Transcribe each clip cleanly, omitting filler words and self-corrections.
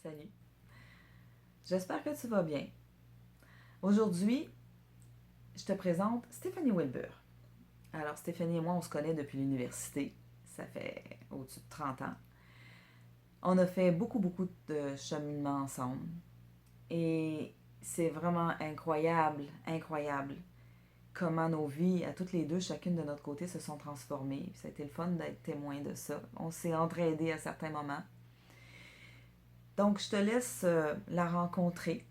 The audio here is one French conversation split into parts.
Salut. J'espère que tu vas bien. Aujourd'hui, je te présente Stéphanie Wilbur. Alors, Stéphanie et moi, on se connaît depuis l'université. Ça fait au-dessus de 30 ans. On a fait beaucoup de cheminement ensemble. Et c'est vraiment incroyable comment nos vies, à toutes les deux, chacune de notre côté, se sont transformées. Ça a été le fun d'être témoin de ça. On s'est entraidés à certains moments. Donc, je te laisse la rencontrer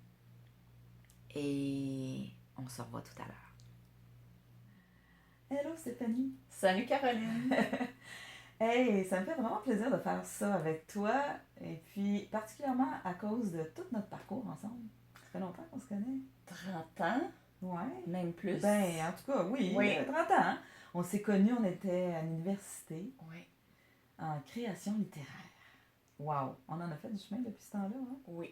et on se revoit tout à l'heure. Hello Stéphanie! Salut Caroline! Hey, ça me fait vraiment plaisir de faire ça avec toi et puis particulièrement à cause de tout notre parcours ensemble. Ça fait longtemps qu'on se connaît. 30 ans? Ouais. Même plus? Ben, en tout cas, oui, 30 ans. Hein? On s'est connus, on était à l'université en création littéraire. Wow! On en a fait du chemin depuis ce temps-là, hein? Oui.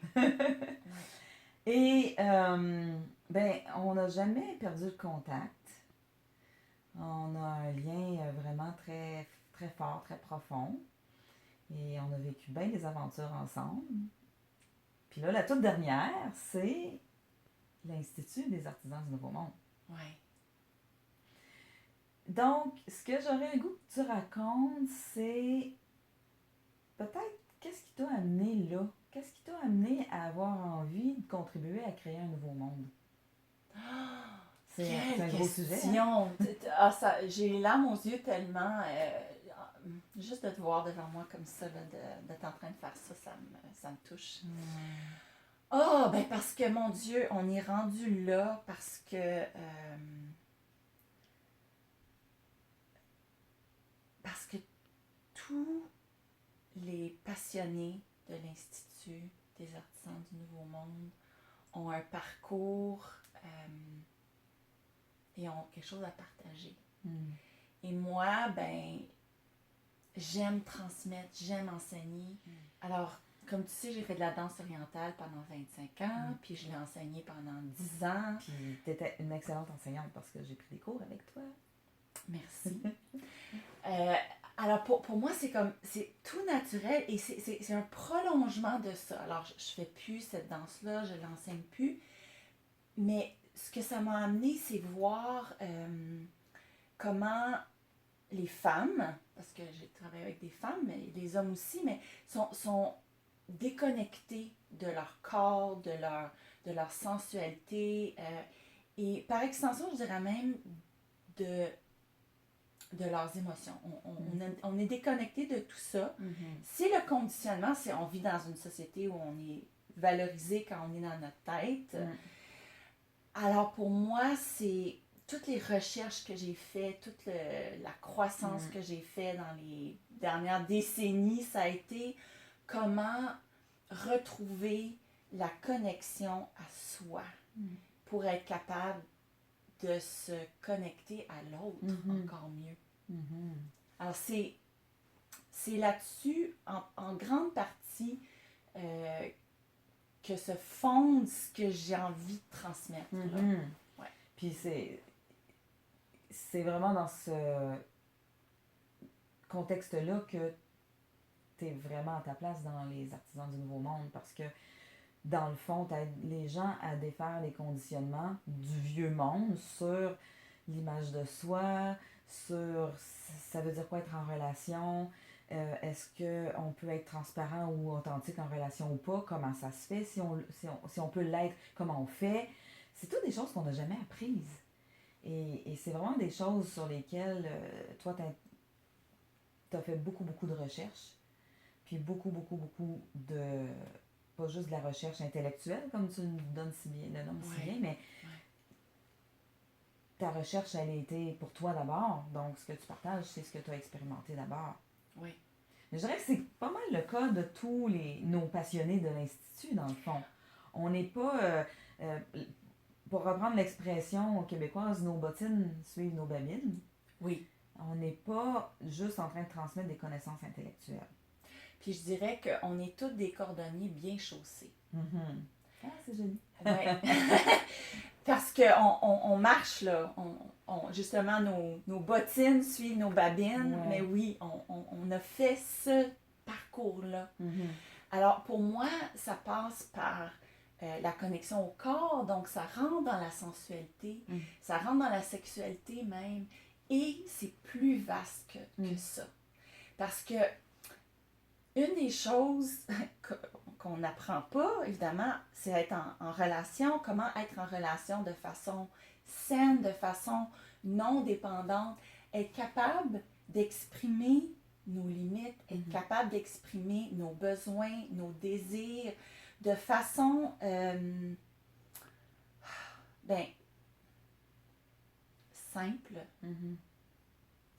Et, ben, on n'a jamais perdu le contact. On a un lien vraiment très, très fort, très profond. Et on a vécu bien des aventures ensemble. Puis là, la toute dernière, c'est l'Institut des artisans du Nouveau Monde. Oui. Donc, ce que j'aurais le goût que tu racontes, c'est peut-être qu'est-ce qui t'a amené là? Qu'est-ce qui t'a amené à avoir envie de contribuer à créer un nouveau monde? C'est un gros sujet. Hein? J'ai les larmes aux yeux tellement. Juste de te voir devant moi comme ça, là, d'être en train de faire ça, ça me touche. Oh, ben parce que, mon Dieu, on est rendu là parce que... parce que tous les passionnés de l'Institut des artisans du Nouveau Monde ont un parcours et ont quelque chose à partager. Et moi, ben, j'aime transmettre, j'aime enseigner. Alors, comme tu sais, j'ai fait de la danse orientale pendant 25 ans, puis je l'ai enseigné pendant 10 ans. Puis tu étais une excellente enseignante parce que j'ai pris des cours avec toi. Merci. Alors, pour moi, c'est tout naturel et c'est un prolongement de ça. Alors, je fais plus cette danse-là, je l'enseigne plus. Mais ce que ça m'a amené, c'est voir comment les femmes, parce que j'ai travaillé avec des femmes, mais des hommes aussi, mais sont déconnectés de leur corps, de leur sensualité et par extension, je dirais même de leurs émotions. On est déconnecté de tout ça. C'est le conditionnement, on vit dans une société où on est valorisé quand on est dans notre tête. Alors pour moi, c'est toutes les recherches que j'ai faites, toute la croissance que j'ai faite dans les dernières décennies, ça a été comment retrouver la connexion à soi pour être capable de se connecter à l'autre encore mieux. Alors c'est là-dessus, en grande partie, que se fonde ce que j'ai envie de transmettre. Ouais. Puis c'est vraiment dans ce contexte-là que tu es vraiment à ta place dans les artisans du Nouveau Monde parce que dans le fond, tu aides les gens à défaire les conditionnements du vieux monde sur l'image de soi, sur ça veut dire quoi être en relation, est-ce qu'on peut être transparent ou authentique en relation ou pas, comment ça se fait, si on peut l'être, comment on fait. C'est toutes des choses qu'on n'a jamais apprises. Et c'est vraiment des choses sur lesquelles toi, tu as fait beaucoup de recherches, puis beaucoup de... pas juste de la recherche intellectuelle, comme tu le nommes si bien, mais ta recherche, elle a été pour toi d'abord. Donc, ce que tu partages, c'est ce que tu as expérimenté d'abord. Oui. Mais je dirais que c'est pas mal le cas de tous nos passionnés de l'Institut, dans le fond. On n'est pas... pour reprendre l'expression québécoise, nos bottines suivent nos babines. Oui. On n'est pas juste en train de transmettre des connaissances intellectuelles. Puis je dirais qu'on est tous des cordonniers bien chaussés. Ah, c'est joli. Oui. Parce qu'on marche, là. Justement, nos bottines suivent nos babines. Ouais. Mais oui, on a fait ce parcours-là. Alors, pour moi, ça passe par la connexion au corps, donc ça rentre dans la sensualité, ça rentre dans la sexualité même, et c'est plus vaste que ça. Parce que une des choses qu'on n'apprend pas, évidemment, c'est être en relation, comment être en relation de façon saine, de façon non dépendante, être capable d'exprimer nos limites, être capable d'exprimer nos besoins, nos désirs de façon simple.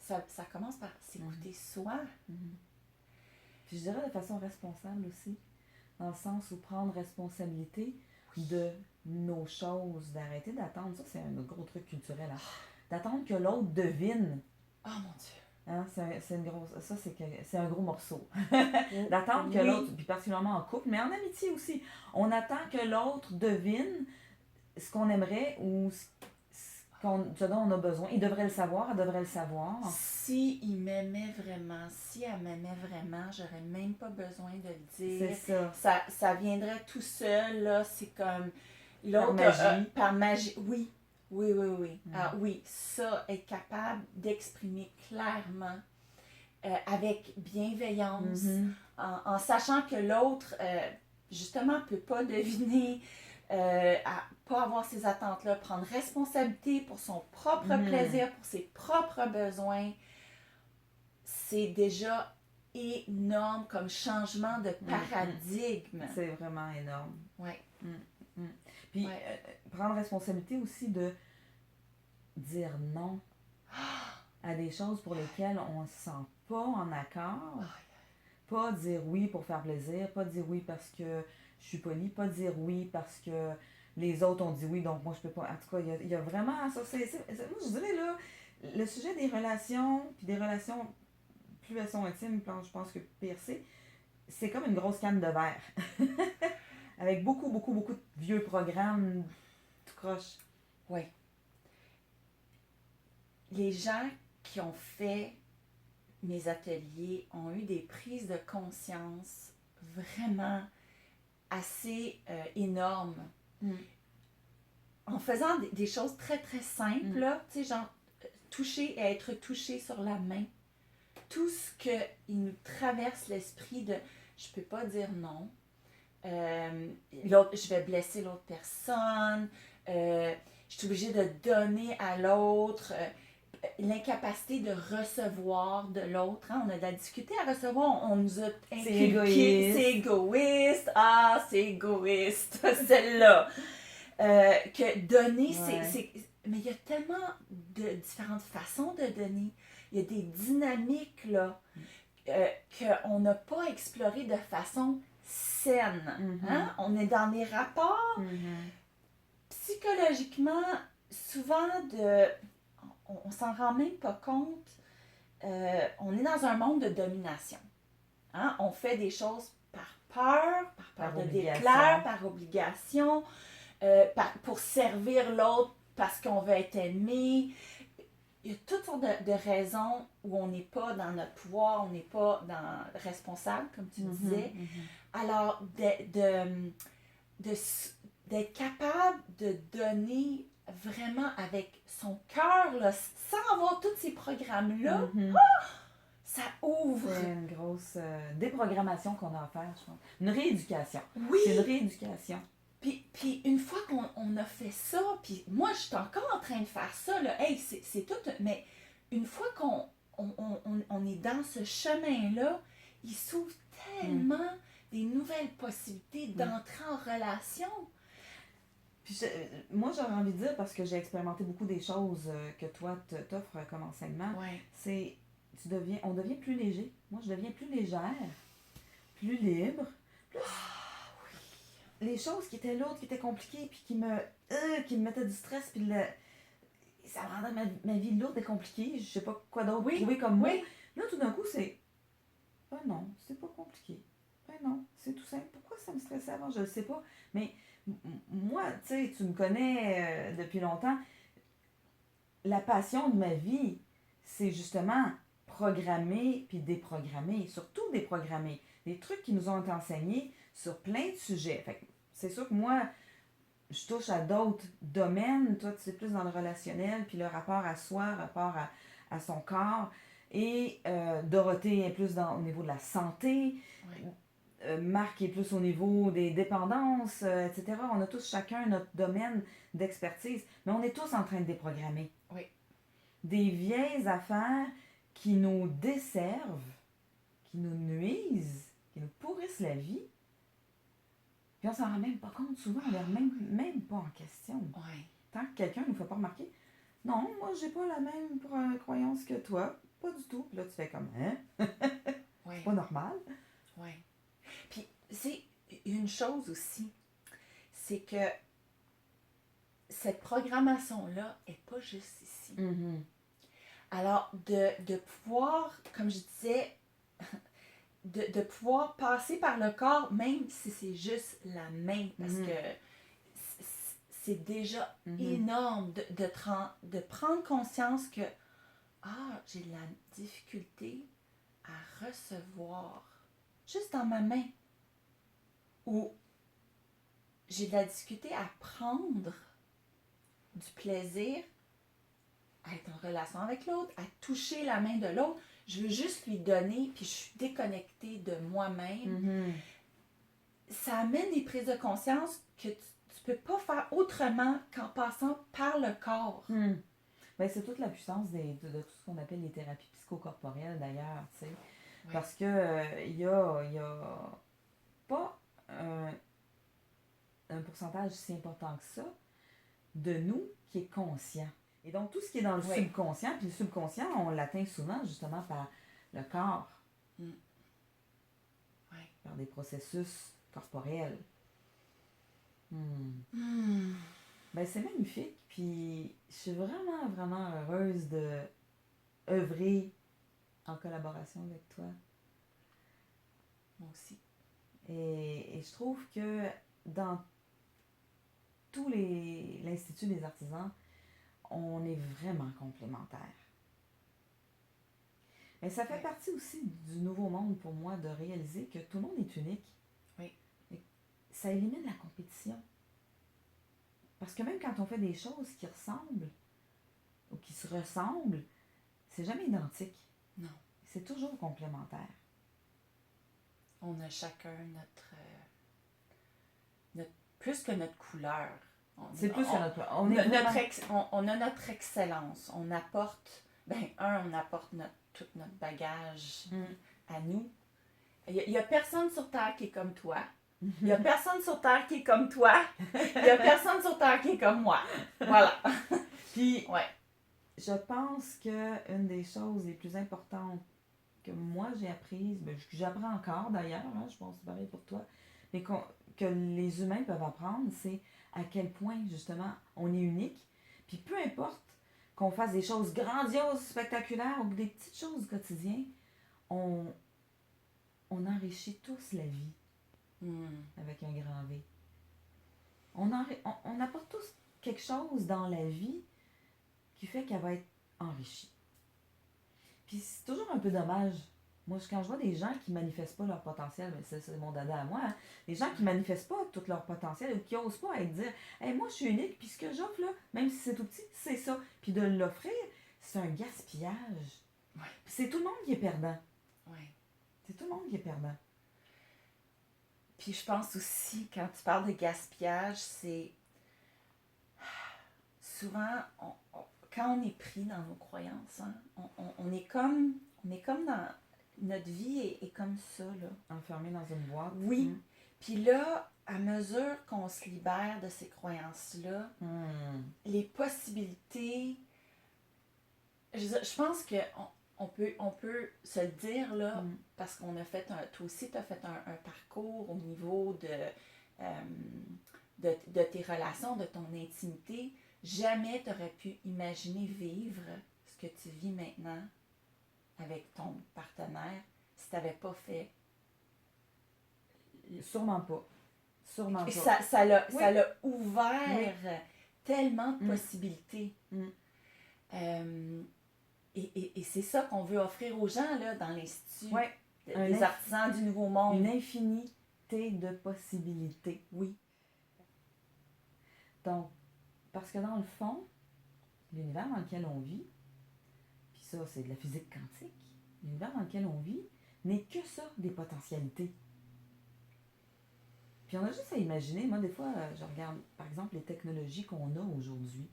Ça commence par s'écouter soi. Puis je dirais de façon responsable aussi, dans le sens où prendre responsabilité de nos choses, d'arrêter d'attendre, ça c'est un gros truc culturel, hein, d'attendre que l'autre devine. Oh mon Dieu! Hein, c'est une grosse, ça c'est un gros morceau. D'attendre que l'autre, puis particulièrement en couple, mais en amitié aussi, on attend que l'autre devine ce qu'on aimerait ou ce dont on a besoin. Il devrait le savoir, elle devrait le savoir. Si il m'aimait vraiment, si elle m'aimait vraiment, j'aurais même pas besoin de le dire. C'est ça. Ça viendrait tout seul, là. C'est comme l'autre. Par magie. Oui. Ah, oui, ça, être capable d'exprimer clairement, avec bienveillance, en sachant que l'autre, justement, peut pas deviner, pas avoir ces attentes-là, prendre responsabilité pour son propre plaisir, pour ses propres besoins, c'est déjà énorme comme changement de paradigme. C'est vraiment énorme. Oui. Puis, prendre responsabilité aussi de dire non à des choses pour lesquelles on ne se sent pas en accord. Pas dire oui pour faire plaisir, pas dire oui parce que je suis polie, pas dire oui parce que les autres ont dit oui, donc moi je peux pas. En tout cas, il y a vraiment ça. Moi je dirais là, le sujet des relations, puis des relations, plus elles sont intimes, je pense que pire c'est comme une grosse canne de verre. Avec beaucoup de vieux programmes tout croche. Oui. Les gens qui ont fait mes ateliers ont eu des prises de conscience vraiment assez énormes. En faisant des choses très, très simples, là, tu sais, genre toucher et être touché sur la main. Tout ce qu'il nous traverse l'esprit de « je peux pas dire non », je vais blesser l'autre personne, je suis obligée de donner à l'autre, l'incapacité de recevoir de l'autre. Hein? On a de la difficulté à recevoir, on nous a inculqué, c'est égoïste, c'est égoïste, celle-là. Que donner, c'est... Mais il y a tellement de différentes façons de donner. Il y a des dynamiques, là, qu'on n'a pas explorées de façon saine. Hein? On est dans des rapports psychologiquement, souvent on s'en rend même pas compte. On est dans un monde de domination. Hein? On fait des choses par peur de déclare, par obligation, pour servir l'autre parce qu'on veut être aimé. Il y a toutes sortes de raisons où on n'est pas dans notre pouvoir, on n'est pas responsable, comme tu disais. Alors, d'être capable de donner vraiment avec son cœur, là, sans avoir tous ces programmes-là, ça ouvre. C'est une grosse déprogrammation qu'on a à faire, je pense. Une rééducation. Oui. C'est une rééducation. Puis une fois qu'on a fait ça, puis moi, je suis encore en train de faire ça, là, hey, c'est tout, mais une fois qu'on est dans ce chemin-là, il s'ouvre tellement des nouvelles possibilités d'entrer en relation. Puis moi, j'aurais envie de dire, parce que j'ai expérimenté beaucoup des choses que toi t'offres comme enseignement, c'est on devient plus léger. Moi, je deviens plus légère, plus libre, plus... Les choses qui étaient lourdes, qui étaient compliquées, puis qui me mettaient du stress, puis ça me rendait ma vie lourde et compliquée. Je sais pas quoi d'autre trouver comme mot. Là, tout d'un coup, c'est... Ben non, c'est pas compliqué. Ben non, c'est tout simple. Pourquoi ça me stressait avant? Je le sais pas. Mais moi, tu sais, tu me connais depuis longtemps. La passion de ma vie, c'est justement programmer puis déprogrammer, surtout déprogrammer. Des trucs qui nous ont été enseignés sur plein de sujets. Fait que c'est sûr que moi, je touche à d'autres domaines. Toi, tu es plus dans le relationnel, puis le rapport à soi, rapport à son corps. Et Dorothée est plus au niveau de la santé. Oui. Marc est plus au niveau des dépendances, etc. On a tous chacun notre domaine d'expertise, mais on est tous en train de déprogrammer. Oui. Des vieilles affaires qui nous desservent, qui nous nuisent, qui nous pourrissent la vie. Puis on s'en rend même pas compte. Souvent, on ne les remet même pas en question. Oui. Tant que quelqu'un ne nous fait pas remarquer, non, moi, j'ai pas la même croyance que toi. Pas du tout. Puis là, tu fais comme, hein? Oui. C'est pas normal. Oui. Puis, c'est une chose aussi, c'est que cette programmation-là n'est pas juste ici. Mm-hmm. Alors, de pouvoir, comme je disais, de pouvoir passer par le corps, même si c'est juste la main, parce que c'est déjà énorme de prendre conscience que j'ai de la difficulté à recevoir juste dans ma main, ou j'ai de la difficulté à prendre du plaisir à être en relation avec l'autre, à toucher la main de l'autre. Je veux juste lui donner, puis je suis déconnectée de moi-même. Ça amène des prises de conscience que tu peux pas faire autrement qu'en passant par le corps. Ben, c'est toute la puissance de tout ce qu'on appelle les thérapies psychocorporelles, d'ailleurs, tu sais. Oui. Parce que il y a pas un pourcentage si important que ça de nous qui est conscient. Et donc, tout ce qui est dans le subconscient, puis le subconscient, on l'atteint souvent justement par le corps. Oui. Par des processus corporels. Ben, c'est magnifique. Puis, je suis vraiment, vraiment heureuse de œuvrer en collaboration avec toi. Moi aussi. Et je trouve que dans tous l'Institut des artisans, on est vraiment complémentaires. Mais ça fait partie aussi du nouveau monde pour moi de réaliser que tout le monde est unique. Oui. Et ça élimine la compétition. Parce que même quand on fait des choses qui ressemblent ou qui se ressemblent, c'est jamais identique. Non. C'est toujours complémentaire. On a chacun notre plus que notre couleur. C'est plus que notre... On a notre excellence. On apporte... on apporte tout notre bagage à nous. Il y a personne sur Terre qui est comme toi. Il n'y a personne sur Terre qui est comme toi. Il n'y a personne sur Terre qui est comme moi. Voilà. Puis, je pense qu'une des choses les plus importantes que moi j'ai apprises, que j'apprends encore d'ailleurs, je pense que c'est pareil pour toi, mais que les humains peuvent apprendre, c'est à quel point justement on est unique. Puis peu importe qu'on fasse des choses grandioses, spectaculaires ou des petites choses du quotidien, on enrichit tous la vie avec un grand V. On apporte tous quelque chose dans la vie qui fait qu'elle va être enrichie. Puis c'est toujours un peu dommage. Moi, quand je vois des gens qui manifestent pas leur potentiel, c'est mon dada à moi, des gens qui manifestent pas tout leur potentiel ou qui osent pas dire « Hey, moi, je suis unique, puis ce que j'offre, là, même si c'est tout petit, c'est ça. » Puis de l'offrir, c'est un gaspillage. Ouais. Puis c'est tout le monde qui est perdant. Ouais. C'est tout le monde qui est perdant. Puis je pense aussi, quand tu parles de gaspillage, c'est souvent, quand on est pris dans nos croyances, on est comme dans... Notre vie est comme ça, là. Enfermé dans une boîte. Oui. Puis là, à mesure qu'on se libère de ces croyances-là, les possibilités... Je pense qu'on peut se le dire, là, parce qu'on a fait toi aussi, tu as fait un parcours au niveau de tes relations, de ton intimité. Jamais tu aurais pu imaginer vivre ce que tu vis maintenant avec ton partenaire si tu n'avais pas fait. Sûrement pas. Sûrement pas. Ça l'a ouvert tellement de possibilités. Et c'est ça qu'on veut offrir aux gens là, dans l'Institut Ouais, des artisans du Nouveau Monde. Une infinité de possibilités. Oui. Donc, parce que dans le fond, l'univers dans lequel on vit, puis ça, c'est de la physique quantique, l'univers dans lequel on vit n'est que ça, des potentialités. Puis on a juste à imaginer, moi des fois, je regarde par exemple les technologies qu'on a aujourd'hui.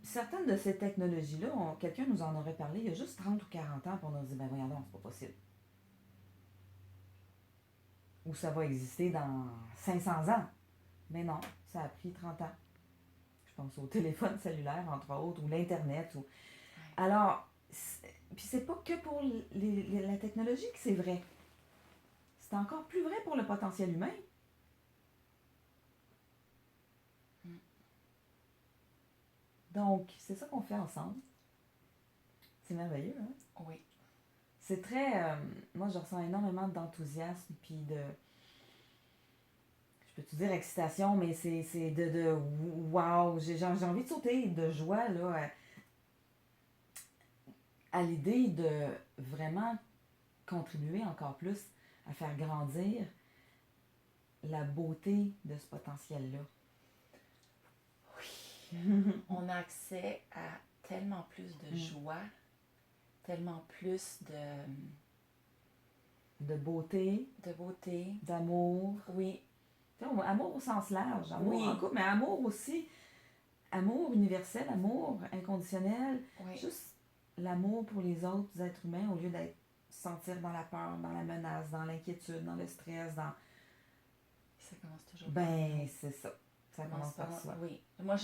Certaines de ces technologies-là, quelqu'un nous en aurait parlé il y a juste 30 ou 40 ans, puis on a dit, ben voyons donc, c'est pas possible. Ou ça va exister dans 500 ans. Mais non, ça a pris 30 ans. Je pense au téléphone cellulaire, entre autres, ou l'Internet. Ou... Alors, puis c'est pas que pour la technologie que c'est vrai. C'est encore plus vrai pour le potentiel humain. Donc, c'est ça qu'on fait ensemble. C'est merveilleux, hein? Oui. C'est très... moi, je ressens énormément d'enthousiasme, puis de... Je peux te dire excitation, mais c'est de wow! J'ai envie de sauter de joie, là, à l'idée de vraiment contribuer encore plus à faire grandir la beauté de ce potentiel-là. Oui. On a accès à tellement plus de joie, tellement plus de beauté, d'amour. Oui. Amour au sens large, amour en couple, mais amour aussi, amour universel, amour inconditionnel, juste l'amour pour les autres êtres humains au lieu d'être sentir dans la peur, dans la menace, dans l'inquiétude, dans le stress, dans... Ça commence toujours par Ben, c'est ça. Ça commence par soi. Oui. Moi,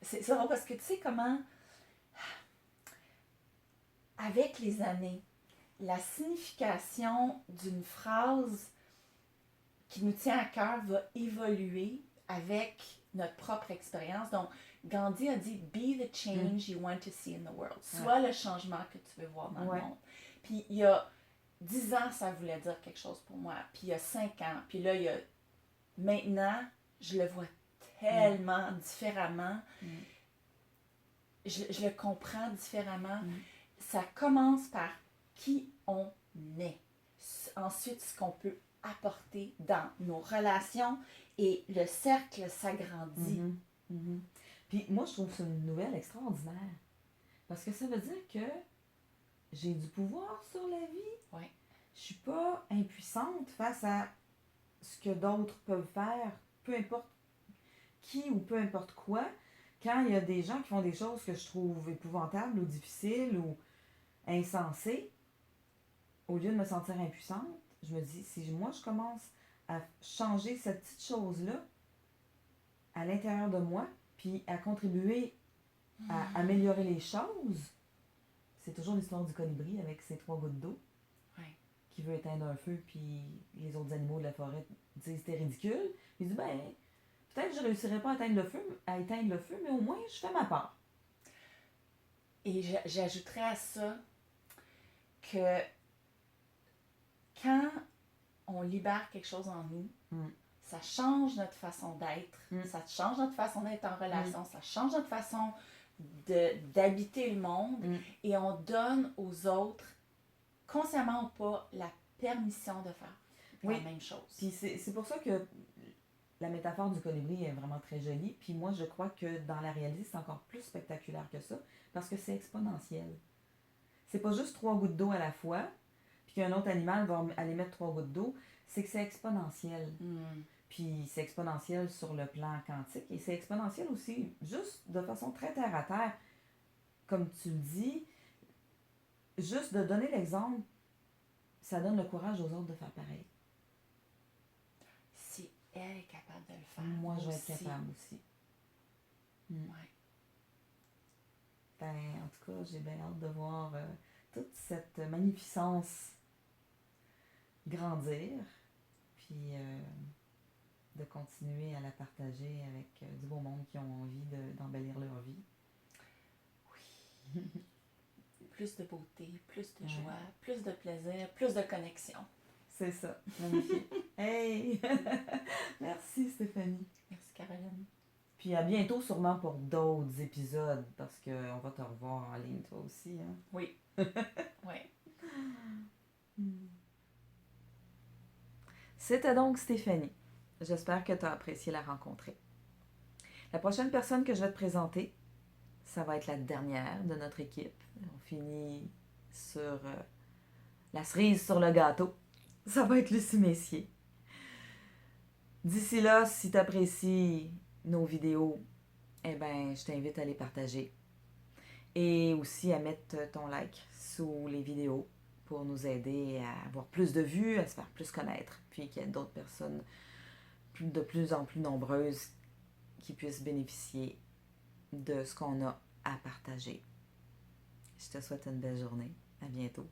c'est ça parce que tu sais comment, avec les années, la signification d'une phrase qui nous tient à cœur va évoluer avec notre propre expérience. Donc, Gandhi a dit « Be the change you want to see in the world ». Sois le changement que tu veux voir dans le monde. Puis, il y a 10 ans, ça voulait dire quelque chose pour moi. Puis, il y a 5 ans. Puis là, maintenant, je le vois tellement différemment. Je le comprends différemment. Ça commence par qui on est. Ensuite, ce qu'on peut apporter dans nos relations et le cercle s'agrandit. Puis moi, je trouve ça une nouvelle extraordinaire. Parce que ça veut dire que j'ai du pouvoir sur la vie. Oui. Je suis pas impuissante face à ce que d'autres peuvent faire, peu importe qui ou peu importe quoi. Quand il y a des gens qui font des choses que je trouve épouvantables ou difficiles ou insensées, au lieu de me sentir impuissante, je me dis, si moi je commence à changer cette petite chose-là à l'intérieur de moi, puis à contribuer à améliorer les choses, c'est toujours l'histoire du colibri avec ses 3 gouttes d'eau qui veut éteindre un feu, puis les autres animaux de la forêt disent c'est ridicule. Il dit, ben, peut-être que je ne réussirai pas à éteindre le feu, mais au moins je fais ma part. Et j'ajouterais à ça que quand on libère quelque chose en nous, ça change notre façon d'être, ça change notre façon d'être en relation, ça change notre façon d'habiter le monde et on donne aux autres, consciemment ou pas, la permission de faire la même chose. Puis c'est pour ça que la métaphore du colibri est vraiment très jolie. Puis moi, je crois que dans la réalité, c'est encore plus spectaculaire que ça parce que c'est exponentiel. C'est pas juste 3 gouttes d'eau à la fois, puis qu'un autre animal va aller mettre 3 gouttes d'eau. C'est que c'est exponentiel. Puis c'est exponentiel sur le plan quantique et c'est exponentiel aussi juste de façon très terre à terre. Comme tu le dis, juste de donner l'exemple, ça donne le courage aux autres de faire pareil. Si elle est capable de le faire, moi je vais être capable aussi. Ben, en tout cas, j'ai bien hâte de voir toute cette magnificence grandir, puis de continuer à la partager avec du beau monde qui ont envie d'embellir leur vie. Oui. Plus de beauté, plus de joie, plus de plaisir, plus de connexion. C'est ça, magnifique. Hey! Merci Stéphanie. Merci Caroline. Puis à bientôt sûrement pour d'autres épisodes, parce qu'on va te revoir en ligne toi aussi. Hein? Oui. Oui. C'était donc Stéphanie. J'espère que tu as apprécié la rencontrer. La prochaine personne que je vais te présenter, ça va être la dernière de notre équipe. On finit sur la cerise sur le gâteau. Ça va être Lucie Messier. D'ici là, si tu apprécies nos vidéos, eh ben, je t'invite à les partager. Et aussi à mettre ton like sous les vidéos pour nous aider à avoir plus de vues, à se faire plus connaître, puis qu'il y ait d'autres personnes de plus en plus nombreuses qui puissent bénéficier de ce qu'on a à partager. Je te souhaite une belle journée. À bientôt.